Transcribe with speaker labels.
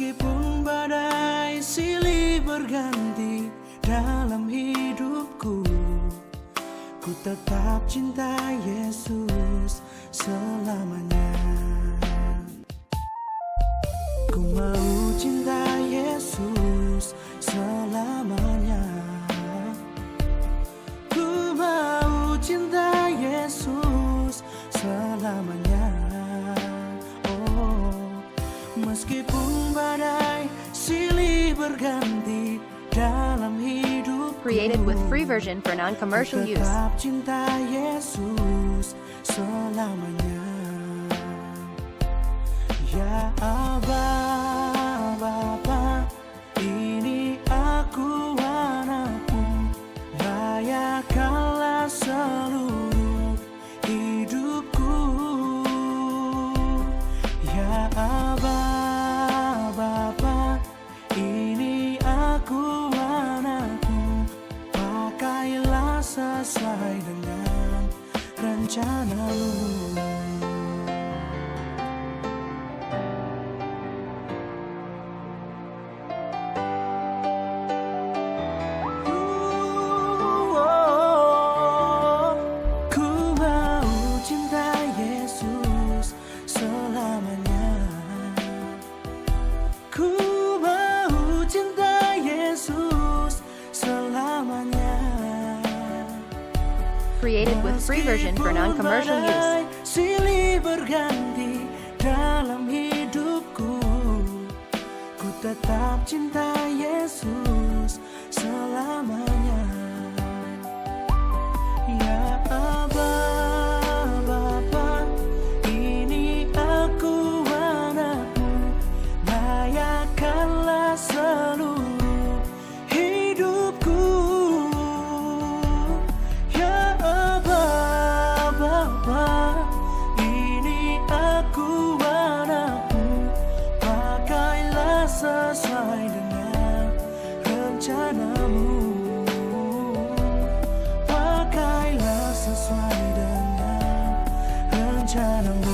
Speaker 1: Meskipun badai silih berganti dalam hidupku, ku tetap cinta Yesus selamanya. Ku mau cinta Yesus selamanya. Ku mau cinta Yesus selamanya. Oh, meskipun badai silih berganti dalam hidupku,
Speaker 2: Created with free version for non-commercial use.
Speaker 1: tetap cinta Yesus selamanya. Ya Aba, Bapa, ini aku anakmu, layakkanlah seluruh hidupku. Ya Aba, Bapa, ini aku anakmu, pakailah sesuai dengan rencana-Mu. Ku mau cinta Yesus selamanya. Ku mau cinta Yesus selamanya.
Speaker 2: Created with free version for non-commercial use.
Speaker 1: Badai silih berganti dalam hidupku, ku tetap cinta Yesus selamanya. Ya Aba, Bapa, ini aku anakmu, layakkanlah seluruh hidupku. Ya Aba, Bapa, ini aku anakmu, pakailah sesuai dengan rencana-Mu. Pakailah sesuai dengan rencana-Mu.